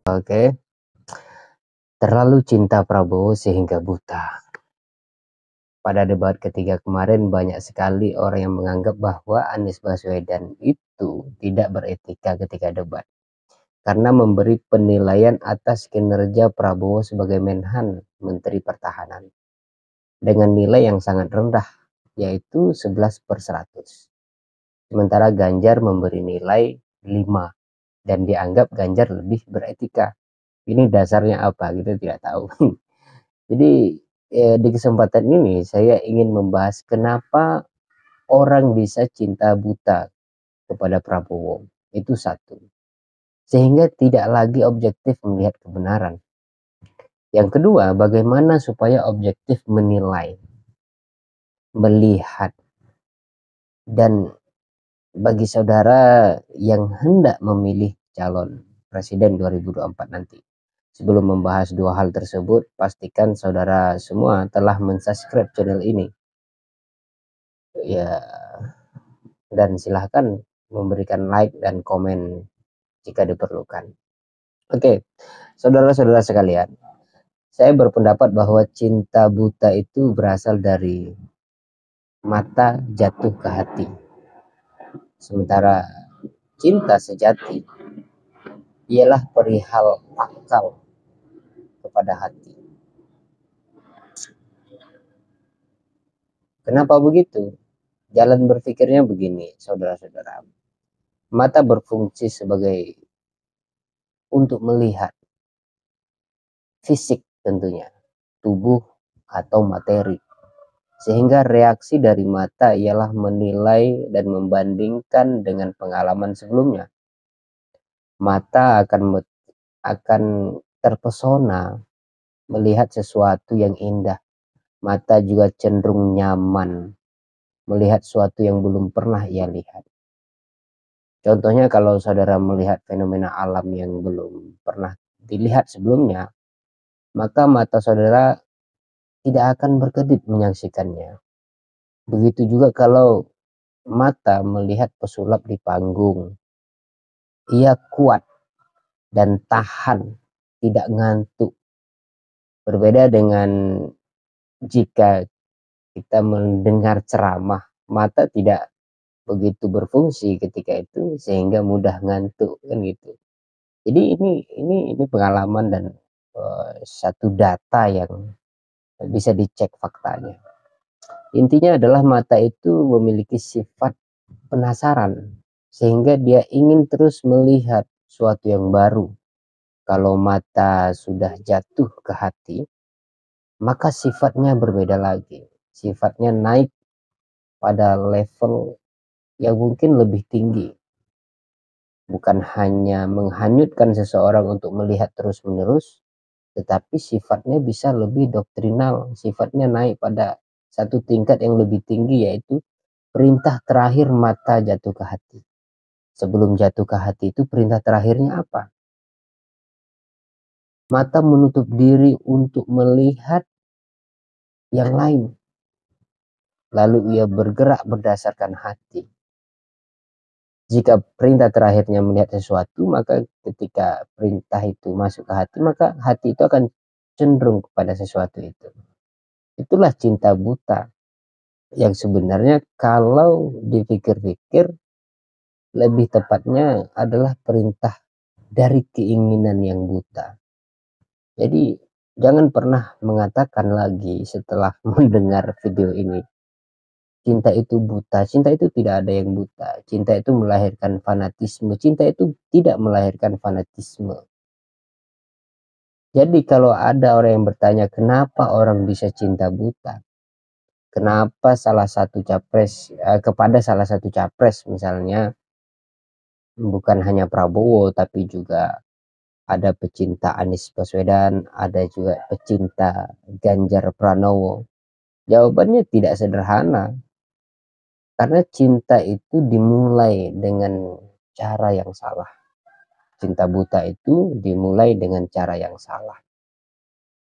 Oke, terlalu cinta Prabowo sehingga buta. Pada debat ketiga kemarin banyak sekali orang yang menganggap bahwa Anies Baswedan itu tidak beretika ketika debat karena memberi penilaian atas kinerja Prabowo sebagai Menhan Menteri Pertahanan dengan nilai yang sangat rendah, yaitu 11/100. Sementara Ganjar memberi nilai 5 dan dianggap Ganjar lebih beretika. Ini dasarnya apa? Kita tidak tahu. Jadi di kesempatan ini saya ingin membahas kenapa orang bisa cinta buta kepada Prabowo. Itu satu. Sehingga tidak lagi objektif melihat kebenaran. Yang kedua, bagaimana supaya objektif menilai, melihat, dan bagi saudara yang hendak memilih calon presiden 2024 nanti. Sebelum membahas dua hal tersebut, pastikan saudara semua telah mensubscribe channel ini. Ya, dan silahkan memberikan like dan komen jika diperlukan. Oke, saudara-saudara sekalian, saya berpendapat bahwa cinta buta itu berasal dari mata jatuh ke hati. Sementara cinta sejati ialah perihal akal kepada hati. Kenapa begitu? Jalan berpikirnya begini, saudara-saudara. Mata berfungsi sebagai untuk melihat fisik tentunya, tubuh atau materi. Sehingga reaksi dari mata ialah menilai dan membandingkan dengan pengalaman sebelumnya. Mata akan terpesona melihat sesuatu yang indah. Mata juga cenderung nyaman melihat sesuatu yang belum pernah ia lihat. Contohnya kalau saudara melihat fenomena alam yang belum pernah dilihat sebelumnya, maka mata saudara tidak akan berkedip menyaksikannya. Begitu juga kalau mata melihat pesulap di panggung, ia kuat dan tahan, tidak ngantuk. Berbeda dengan jika kita mendengar ceramah, mata tidak begitu berfungsi ketika itu sehingga mudah ngantuk kan gitu. Jadi ini pengalaman dan satu data yang bisa dicek faktanya. Intinya adalah mata itu memiliki sifat penasaran sehingga dia ingin terus melihat sesuatu yang baru. Kalau mata sudah jatuh ke hati, maka sifatnya berbeda lagi. Sifatnya naik pada level yang mungkin lebih tinggi. Bukan hanya menghanyutkan seseorang untuk melihat terus-menerus, tetapi sifatnya bisa lebih doktrinal, sifatnya naik pada satu tingkat yang lebih tinggi, yaitu perintah terakhir mata jatuh ke hati. Sebelum jatuh ke hati itu perintah terakhirnya apa? Mata menutup diri untuk melihat yang lain. Lalu ia bergerak berdasarkan hati. Jika perintah terakhirnya melihat sesuatu, maka ketika perintah itu masuk ke hati, maka hati itu akan cenderung kepada sesuatu itu. Itulah cinta buta yang sebenarnya kalau dipikir-pikir lebih tepatnya adalah perintah dari keinginan yang buta. Jadi jangan pernah mengatakan lagi setelah mendengar video ini, cinta itu buta. Cinta itu tidak ada yang buta. Cinta itu melahirkan fanatisme. Cinta itu tidak melahirkan fanatisme. Jadi kalau ada orang yang bertanya kenapa orang bisa cinta buta, kenapa salah satu capres kepada salah satu capres misalnya, bukan hanya Prabowo tapi juga ada pecinta Anies Baswedan, ada juga pecinta Ganjar Pranowo. Jawabannya tidak sederhana. Karena cinta itu dimulai dengan cara yang salah. Cinta buta itu dimulai dengan cara yang salah.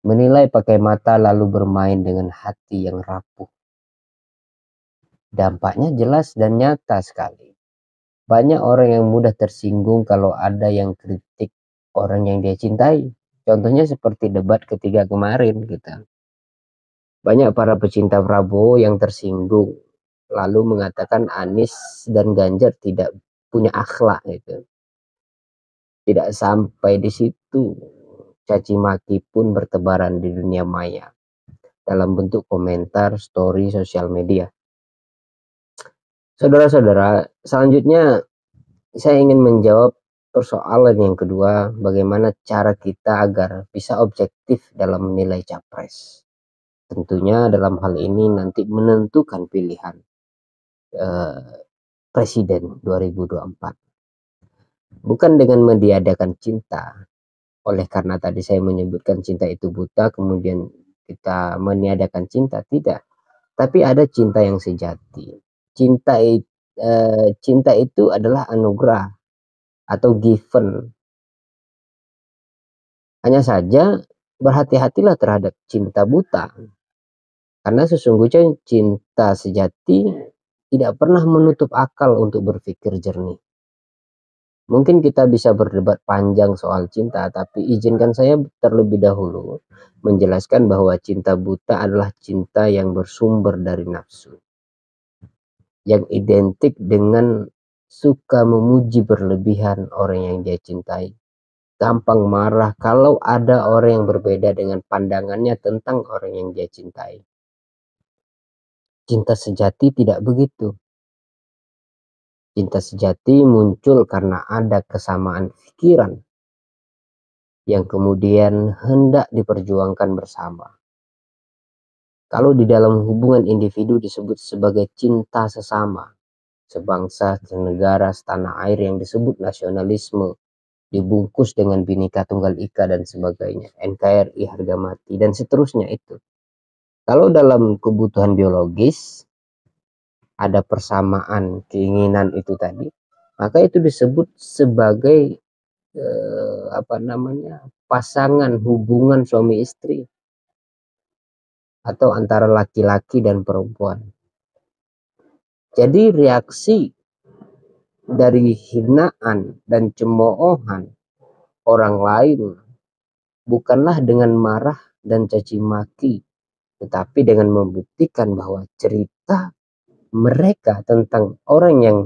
Menilai pakai mata lalu bermain dengan hati yang rapuh. Dampaknya jelas dan nyata sekali. Banyak orang yang mudah tersinggung kalau ada yang kritik orang yang dia cintai. Contohnya seperti debat ketiga kemarin gitu. Banyak para pecinta Prabowo yang tersinggung lalu mengatakan Anies dan Ganjar tidak punya akhlak gitu. Tidak sampai di situ, caci maki pun bertebaran di dunia maya dalam bentuk komentar, story, sosial media. Saudara-saudara, selanjutnya saya ingin menjawab persoalan yang kedua, bagaimana cara kita agar bisa objektif dalam menilai capres. Tentunya dalam hal ini nanti menentukan pilihan Presiden 2024. Bukan dengan meniadakan cinta, oleh karena tadi saya menyebutkan cinta itu buta, kemudian kita meniadakan cinta, tidak. Tapi ada cinta yang sejati. Cinta itu adalah anugerah atau given. Hanya saja berhati-hatilah terhadap cinta buta. Karena sesungguhnya cinta sejati tidak pernah menutup akal untuk berpikir jernih. Mungkin kita bisa berdebat panjang soal cinta, tapi izinkan saya terlebih dahulu menjelaskan bahwa cinta buta adalah cinta yang bersumber dari nafsu, yang identik dengan suka memuji berlebihan orang yang dia cintai, gampang marah kalau ada orang yang berbeda dengan pandangannya tentang orang yang dia cintai. Cinta sejati tidak begitu. Cinta sejati muncul karena ada kesamaan pikiran yang kemudian hendak diperjuangkan bersama. Kalau di dalam hubungan individu disebut sebagai cinta sesama, sebangsa, senegara, setanah air yang disebut nasionalisme, dibungkus dengan Bhinneka Tunggal Ika dan sebagainya, NKRI harga mati dan seterusnya itu. Kalau dalam kebutuhan biologis ada persamaan keinginan itu tadi, maka itu disebut sebagai pasangan hubungan suami istri atau antara laki-laki dan perempuan. Jadi reaksi dari hinaan dan cemoohan orang lain bukanlah dengan marah dan caci maki, tetapi dengan membuktikan bahwa cerita mereka tentang orang yang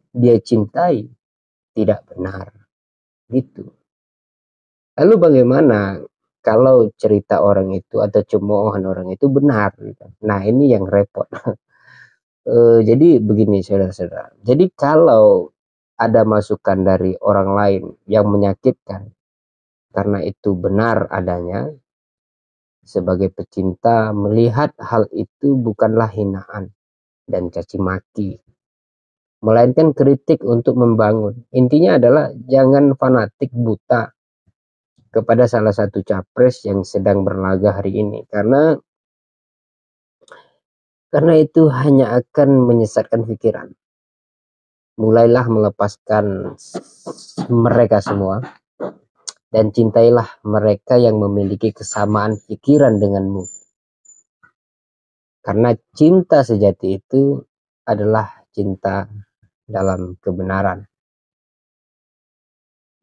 dia cintai tidak benar. Gitu. Lalu bagaimana kalau cerita orang itu atau cemoohan orang itu benar? Nah, ini yang repot. Jadi begini saudara-saudara. Jadi kalau ada masukan dari orang lain yang menyakitkan karena itu benar adanya, sebagai pecinta melihat hal itu bukanlah hinaan dan caci maki, melainkan kritik untuk membangun. Intinya adalah jangan fanatik buta kepada salah satu capres yang sedang berlaga hari ini, karena itu hanya akan menyesatkan pikiran. Mulailah melepaskan mereka semua dan cintailah mereka yang memiliki kesamaan pikiran denganmu. Karena cinta sejati itu adalah cinta dalam kebenaran.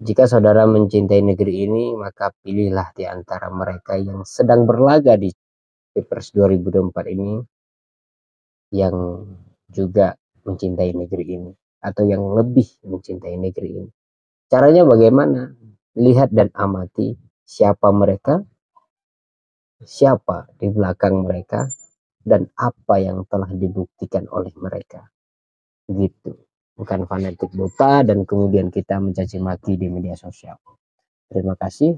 Jika saudara mencintai negeri ini, maka pilihlah di antara mereka yang sedang berlaga di Pilpres 2024 ini yang juga mencintai negeri ini atau yang lebih mencintai negeri ini. Caranya bagaimana? Lihat dan amati siapa mereka, siapa di belakang mereka, dan apa yang telah dibuktikan oleh mereka. Gitu. Bukan fanatik buta dan kemudian kita mencaci maki di media sosial. Terima kasih.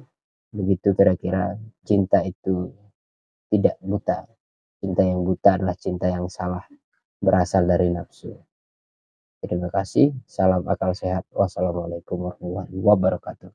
Begitu kira-kira cinta itu tidak buta. Cinta yang buta adalah cinta yang salah, berasal dari nafsu. Terima kasih. Salam akal sehat. Wassalamualaikum warahmatullahi wabarakatuh.